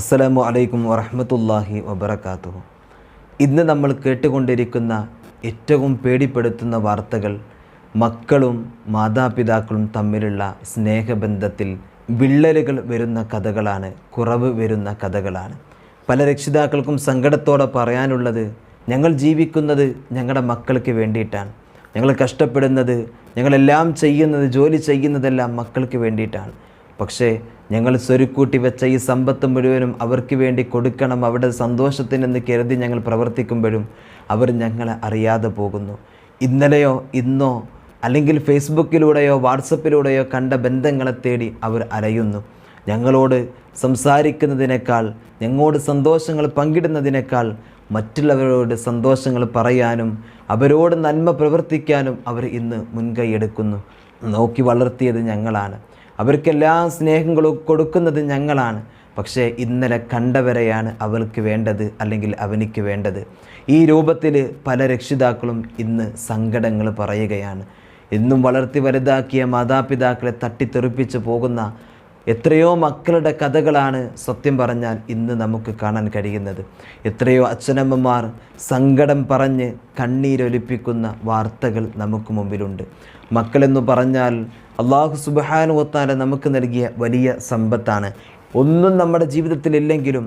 അസ്സലാമു അലൈക്കും വറഹ്മത്തുള്ളാഹി വബറകാതുഹു. ഇന്ന് നമ്മൾ കേട്ടുകൊണ്ടിരിക്കുന്ന ഏറ്റവും പേടിപ്പെടുത്തുന്ന വാർത്തകൾ മക്കളും മാതാപിതാക്കളും തമ്മിലുള്ള സ്നേഹബന്ധത്തിൽ വിള്ളലുകൾ വരുന്ന കഥകളാണ്, കുറവ് വരുന്ന കഥകളാണ്. പല രക്ഷിതാക്കൾക്കും സങ്കടത്തോടെ പറയാനുള്ളത്, ഞങ്ങൾ ജീവിക്കുന്നത് ഞങ്ങളുടെ മക്കൾക്ക് വേണ്ടിയിട്ടാണ്, ഞങ്ങൾ കഷ്ടപ്പെടുന്നത്, ഞങ്ങളെല്ലാം ചെയ്യുന്നത്, ജോലി ചെയ്യുന്നതെല്ലാം മക്കൾക്ക് വേണ്ടിയിട്ടാണ്. പക്ഷേ ഞങ്ങൾ സ്വരുക്കൂട്ടി വെച്ച ഈ സമ്പത്ത് മുഴുവനും അവർക്ക് വേണ്ടി കൊടുക്കണം, അവിടെ സന്തോഷത്തിനെന്ന് കരുതി ഞങ്ങൾ പ്രവർത്തിക്കുമ്പോഴും അവർ ഞങ്ങളെ അറിയാതെ പോകുന്നു. ഇന്നലെയോ ഇന്നോ അല്ലെങ്കിൽ ഫേസ്ബുക്കിലൂടെയോ വാട്സപ്പിലൂടെയോ കണ്ട ബന്ധങ്ങളെ തേടി അവർ അലയുന്നു. ഞങ്ങളോട് സംസാരിക്കുന്നതിനേക്കാൾ, ഞങ്ങളോട് സന്തോഷങ്ങൾ പങ്കിടുന്നതിനേക്കാൾ മറ്റുള്ളവരോട് സന്തോഷങ്ങൾ പറയാനും അവരോട് നന്മ പ്രവർത്തിക്കാനും അവർ ഇന്ന് മുൻകൈയെടുക്കുന്നു. നോക്കി വളർത്തിയത് ഞങ്ങളാണ്, അവർക്കെല്ലാം സ്നേഹങ്ങളും കൊടുക്കുന്നത് ഞങ്ങളാണ്. പക്ഷേ ഇന്നലെ കണ്ടവരെയാണ് അവൾക്ക് വേണ്ടത് അല്ലെങ്കിൽ അവനിക്ക് വേണ്ടത്. ഈ രൂപത്തിൽ പല രക്ഷിതാക്കളും ഇന്ന് സങ്കടങ്ങൾ പറയുകയാണ്. എന്നും വളർത്തി വലുതാക്കിയ മാതാപിതാക്കളെ തട്ടിത്തെറിപ്പിച്ച് പോകുന്ന എത്രയോ മക്കളുടെ കഥകളാണ് സത്യം പറഞ്ഞാൽ ഇന്ന് നമുക്ക് കാണാൻ കഴിയുന്നത്. എത്രയോ അച്ഛനമ്മമാർ സങ്കടം പറഞ്ഞ് കണ്ണീരൊലിപ്പിക്കുന്ന വാർത്തകൾ നമുക്ക് മുമ്പിലുണ്ട്. മക്കളെന്ന് പറഞ്ഞാൽ അല്ലാഹു സുബ്ഹാനഹു വ തആല നമുക്ക് നൽകിയ വലിയ സമ്പത്താണ്. ഒന്നും നമ്മുടെ ജീവിതത്തിലില്ലെങ്കിലും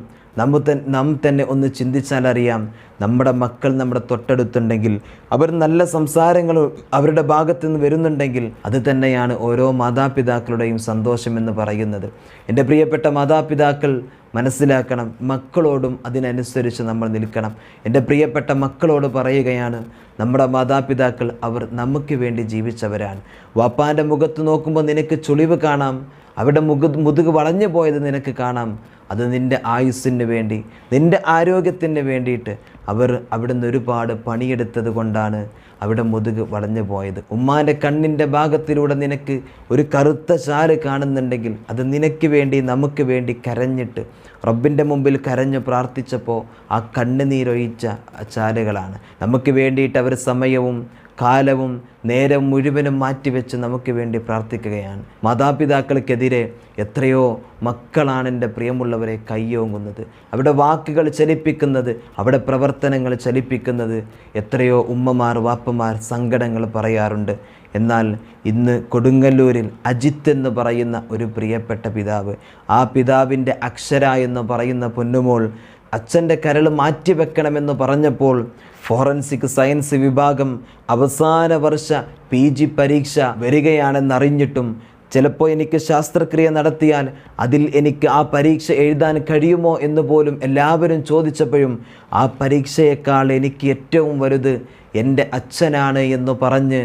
നാം തന്നെ ഒന്ന് ചിന്തിച്ചാൽ അറിയാം, നമ്മുടെ മക്കൾ നമ്മുടെ തൊട്ടടുത്തുണ്ടെങ്കിൽ, അവർ നല്ല സംസാരങ്ങൾ അവരുടെ ഭാഗത്തു നിന്ന് വരുന്നുണ്ടെങ്കിൽ അത് തന്നെയാണ് ഓരോ മാതാപിതാക്കളുടെയും സന്തോഷമെന്ന് പറയുന്നത്. എൻ്റെ പ്രിയപ്പെട്ട മാതാപിതാക്കൾ മനസ്സിലാക്കണം, മക്കളോടും അതിനനുസരിച്ച് നമ്മൾ നിൽക്കണം. എൻ്റെ പ്രിയപ്പെട്ട മക്കളോട് പറയുകയാണ്, നമ്മുടെ മാതാപിതാക്കൾ അവർ നമുക്ക് വേണ്ടി ജീവിച്ചവരാണ്. വാപ്പാൻ്റെ മുഖത്ത് നോക്കുമ്പോൾ നിനക്ക് ചുളിവ് കാണാം, അവിടെ മുതുക് വളഞ്ഞു പോയത് നിനക്ക് കാണാം. അത് നിൻ്റെ ആയുസ്സിന് വേണ്ടി, നിൻ്റെ ആരോഗ്യത്തിന് വേണ്ടിയിട്ട് അവർ അവിടെ നിന്ന് ഒരുപാട് പണിയെടുത്തത് കൊണ്ടാണ് അവിടെ മുതുക് വളഞ്ഞു പോയത്. ഉമ്മാൻ്റെ കണ്ണിൻ്റെ ഭാഗത്തിലൂടെ നിനക്ക് ഒരു കറുത്ത ചാല് കാണുന്നുണ്ടെങ്കിൽ അത് നിനക്ക് വേണ്ടി, നമുക്ക് വേണ്ടി കരഞ്ഞിട്ട് റബ്ബിൻ്റെ മുമ്പിൽ കരഞ്ഞ് പ്രാർത്ഥിച്ചപ്പോൾ ആ കണ്ണുനീരൊഴിച്ച ചാലുകളാണ്. നമുക്ക് വേണ്ടിയിട്ട് അവർ സമയവും കാലവും നേരം മുഴുവനും മാറ്റിവെച്ച് നമുക്ക് വേണ്ടി പ്രാർത്ഥിക്കുകയാണ്. മാതാപിതാക്കൾക്കെതിരെ എത്രയോ മക്കളാണ് എൻ്റെ പ്രിയമുള്ളവരെ കയ്യോങ്ങുന്നത്, അവിടെ വാക്കുകൾ ചലിപ്പിക്കുന്നത്, അവിടെ പ്രവർത്തനങ്ങൾ ചലിപ്പിക്കുന്നത്. എത്രയോ ഉമ്മമാർ വാപ്പമാർ സങ്കടങ്ങൾ പറയാറുണ്ട്. എന്നാൽ ഇന്ന് കൊടുങ്ങല്ലൂരിൽ അജിത്ത് എന്ന് പറയുന്ന ഒരു പ്രിയപ്പെട്ട പിതാവ്, ആ പിതാവിൻ്റെ അക്ഷര എന്ന് പറയുന്ന പൊന്നുമോൾ അച്ഛൻ്റെ കരൾ മാറ്റിവെക്കണമെന്ന് പറഞ്ഞപ്പോൾ ഫോറൻസിക് സയൻസ് വിഭാഗം അവസാന വർഷ PG പരീക്ഷ വരികയാണെന്നറിഞ്ഞിട്ടും ചിലപ്പോൾ എനിക്ക് ശസ്ത്രക്രിയ നടത്തിയാൽ അതിൽ എനിക്ക് ആ പരീക്ഷ എഴുതാൻ കഴിയുമോ എന്ന് പോലും എല്ലാവരും ചോദിച്ചപ്പോഴും ആ പരീക്ഷയേക്കാൾ എനിക്ക് ഏറ്റവും വലുത് എൻ്റെ അച്ഛനാണ് എന്ന് പറഞ്ഞ്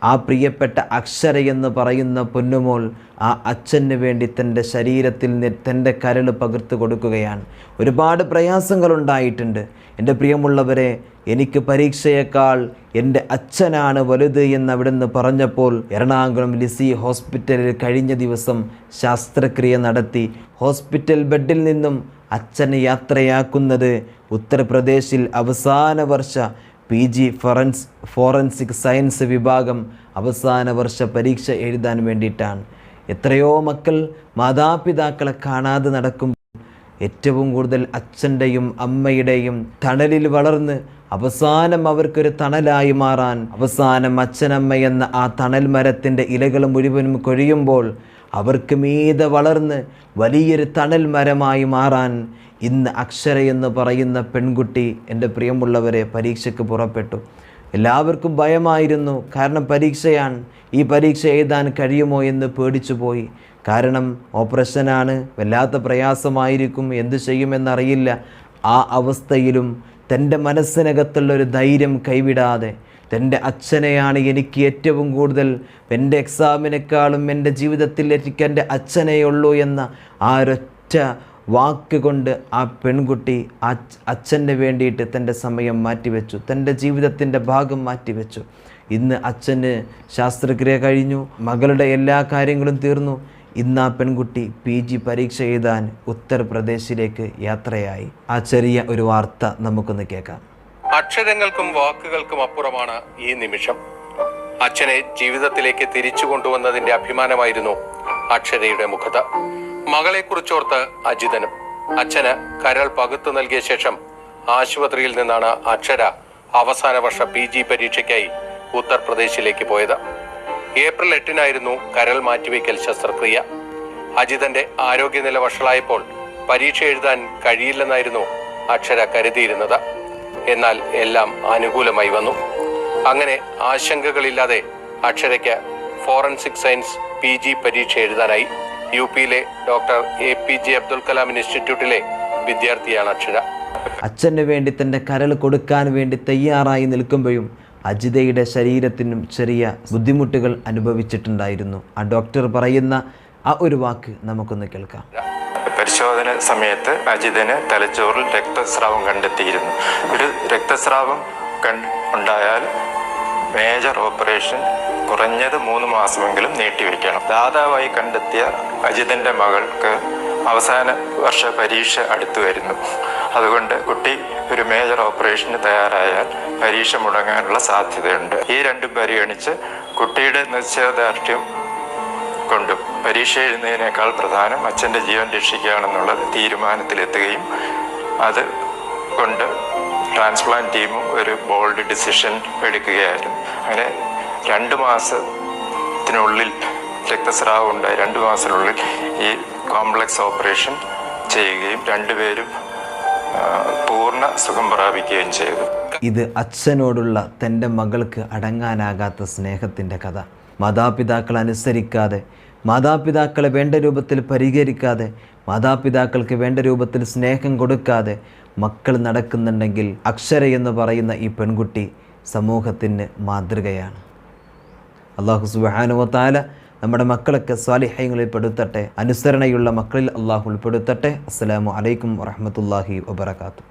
ആ പ്രിയപ്പെട്ട അക്ഷര എന്ന് പറയുന്ന പൊന്നുമോൾ ആ അച്ഛന് വേണ്ടി തൻ്റെ ശരീരത്തിൽ തൻ്റെ കരൾ പകർത്ത് കൊടുക്കുകയാണ്. ഒരുപാട് പ്രയാസങ്ങളുണ്ടായിട്ടുണ്ട്. എൻ്റെ പ്രിയമുള്ളവരെ, എനിക്ക് പരീക്ഷയേക്കാൾ എൻ്റെ അച്ഛനാണ് വലുത് എന്ന് അവിടെ നിന്ന് പറഞ്ഞപ്പോൾ എറണാകുളം ലിസി ഹോസ്പിറ്റലിൽ കഴിഞ്ഞ ദിവസം ശസ്ത്രക്രിയ നടത്തി ഹോസ്പിറ്റൽ ബെഡിൽ നിന്നും അച്ഛനെ യാത്രയാക്കുന്നത് ഉത്തർപ്രദേശിൽ അവസാന വർഷ PG ഫോറൻസിക് സയൻസ് വിഭാഗം അവസാന വർഷ പരീക്ഷ എഴുതാൻ വേണ്ടിയിട്ടാണ്. എത്രയോ മക്കൾ മാതാപിതാക്കളെ കാണാതെ നടക്കുമ്പോൾ ഏറ്റവും കൂടുതൽ അച്ഛൻ്റെയും അമ്മയുടെയും തണലിൽ വളർന്ന് അവസാനം അവർക്കൊരു തണലായി മാറാൻ, അവസാനം അച്ഛനമ്മ എന്ന ആ തണൽ മരത്തിൻ്റെ ഇലകൾ മുഴുവനും കൊഴിയുമ്പോൾ അവർക്ക് മീതെ വളർന്ന് വലിയൊരു തണൽ മരമായി മാറാൻ ഇന്ന് അക്ഷര എന്ന് പറയുന്ന പെൺകുട്ടി എൻ്റെ പ്രിയമുള്ളവരെ പരീക്ഷയ്ക്ക് പുറപ്പെട്ടു. എല്ലാവർക്കും ഭയമായിരുന്നു, കാരണം പരീക്ഷയാണ്, ഈ പരീക്ഷ എഴുതാൻ കഴിയുമോ എന്ന് പേടിച്ചു പോയി. കാരണം ഓപ്പറേഷനാണ്, വല്ലാത്ത പ്രയാസമായിരിക്കും, എന്തു ചെയ്യുമെന്നറിയില്ല. ആ അവസ്ഥയിലും തൻ്റെ മനസ്സിനകത്തുള്ളൊരു ധൈര്യം കൈവിടാതെ, തൻ്റെ അച്ഛനെയാണ് എനിക്ക് ഏറ്റവും കൂടുതൽ, എൻ്റെ എക്സാമിനേക്കാളും എൻ്റെ ജീവിതത്തിൽ എനിക്ക് എൻ്റെ അച്ഛനെയുള്ളൂ എന്ന ആ ഒരൊറ്റ വാക്കുകൊണ്ട് ആ പെൺകുട്ടി അച്ഛന് വേണ്ടിയിട്ട് തൻ്റെ സമയം മാറ്റിവെച്ചു, തൻ്റെ ജീവിതത്തിൻ്റെ ഭാഗം മാറ്റിവെച്ചു. ഇന്ന് അച്ഛന് ശസ്ത്രക്രിയ കഴിഞ്ഞു, മകളുടെ എല്ലാ കാര്യങ്ങളും തീർന്നു. ഇന്ന് ആ പെൺകുട്ടി PG പരീക്ഷ എഴുതാൻ ഉത്തർപ്രദേശിലേക്ക് യാത്രയായി. ആ ചെറിയ ഒരു വാർത്ത നമുക്കൊന്ന് കേൾക്കാം. അക്ഷരങ്ങൾക്കും വാക്കുകൾക്കും അപ്പുറമാണ് ഈ നിമിഷം. അച്ഛനെ ജീവിതത്തിലേക്ക് തിരിച്ചു കൊണ്ടുവന്നതിന്റെ അഭിമാനമായിരുന്നു അക്ഷരയുടെ മുഖത്ത്. മകളെക്കുറിച്ചോർത്ത് അജിതനും അച്ഛന് കരൾ പകുത്തു നൽകിയ ശേഷം ആശുപത്രിയിൽ നിന്നാണ് അക്ഷര അവസാന വർഷ PG പരീക്ഷയ്ക്കായി ഉത്തർപ്രദേശിലേക്ക് പോയത്. ഏപ്രിൽ 8-നായിരുന്നു കരൾ മാറ്റിവെക്കൽ ശസ്ത്രക്രിയ. അജിതന്റെ ആരോഗ്യനില വഷളായപ്പോൾ പരീക്ഷ എഴുതാൻ കഴിയില്ലെന്നായിരുന്നു അക്ഷര കരുതിയിരുന്നത്. എന്നാൽ എല്ലാം അനുകൂലമായി വന്നു. അങ്ങനെ ആശങ്കകളില്ലാതെ അക്ഷരയ്ക്ക് ഫോറൻസിക് സയൻസ് PG പരീക്ഷ എഴുതാനായി. UP-യിലെ ഡോക്ടർ APJ അബ്ദുൽ കലാം ഇൻസ്റ്റിറ്റ്യൂട്ടിലെ വിദ്യാർത്ഥിയാണ് അക്ഷര. അച്ഛന് വേണ്ടി തൻ്റെ കരൾ കൊടുക്കാൻ വേണ്ടി തയ്യാറായി നിൽക്കുമ്പോഴും അജിതയുടെ ശരീരത്തിനും ചെറിയ ബുദ്ധിമുട്ടുകൾ അനുഭവിച്ചിട്ടുണ്ടായിരുന്നു. ആ ഡോക്ടർ പറയുന്ന ആ ഒരു വാക്ക് നമുക്കൊന്ന് കേൾക്കാം. പരിശോധന സമയത്ത് അജിതന് തലച്ചോറിൽ രക്തസ്രാവം കണ്ടെത്തിയിരുന്നു. ഒരു രക്തസ്രാവം ഉണ്ടായാൽ മേജർ ഓപ്പറേഷൻ കുറഞ്ഞത് 3 മാസമെങ്കിലും നീട്ടിവെക്കണം. ദാതാവായി കണ്ടെത്തിയ അജിതൻ്റെ മകൾക്ക് അവസാന വർഷ പരീക്ഷ അടുത്തു വരുന്നു. അതുകൊണ്ട് കുട്ടി ഒരു മേജർ ഓപ്പറേഷന് തയ്യാറായാൽ പരീക്ഷ മുടങ്ങാനുള്ള സാധ്യതയുണ്ട്. ഈ രണ്ടും പരിഗണിച്ച് കുട്ടിയുടെ നിശ്ചയദാർഢ്യം കൊണ്ടും പരീക്ഷ എഴുതുന്നതിനേക്കാൾ പ്രധാനം അച്ഛൻ്റെ ജീവൻ രക്ഷിക്കുകയാണെന്നുള്ള തീരുമാനത്തിലെത്തുകയും അത് കൊണ്ട് ട്രാൻസ്പ്ലാന്റ് ടീമും ഒരു ബോൾഡ് ഡിസിഷൻ എടുക്കുകയായിരുന്നു. അങ്ങനെ 2 മാസത്തിനുള്ളിൽ രക്തസ്രാവം ഉണ്ടായി. 2 മാസത്തിനുള്ളിൽ ഈ കോംപ്ലക്സ് ഓപ്പറേഷൻ ചെയ്യുകയും രണ്ടുപേരും പൂർണ്ണ സുഖം പ്രാപിക്കുകയും ചെയ്തു. ഇത് അച്ഛനോടുള്ള തൻ്റെ മകൾക്ക് അടങ്ങാനാകാത്ത സ്നേഹത്തിൻ്റെ കഥ. മാതാപിതാക്കളെ അനുസരിക്കാതെ, മാതാപിതാക്കളെ വേണ്ട രൂപത്തിൽ പരിഹരിക്കാതെ, മാതാപിതാക്കൾക്ക് വേണ്ട രൂപത്തിൽ സ്നേഹം കൊടുക്കാതെ മക്കൾ നടക്കുന്നുണ്ടെങ്കിൽ അക്ഷര എന്ന് പറയുന്ന ഈ പെൺകുട്ടി സമൂഹത്തിന് മാതൃകയാണ്. അല്ലാഹു സുബ്ഹാനഹു വ തആല നമ്മുടെ മക്കളൊക്കെ സ്വാലിഹ്യങ്ങളിൽ പെടുത്തട്ടെ, അനുസരണയുള്ള മക്കളിൽ അല്ലാഹു ഉൾപ്പെടുത്തട്ടെ. അസ്സലാമു അലൈക്കും വറഹ്മത്തുള്ളാഹി വബറകാതുഹു.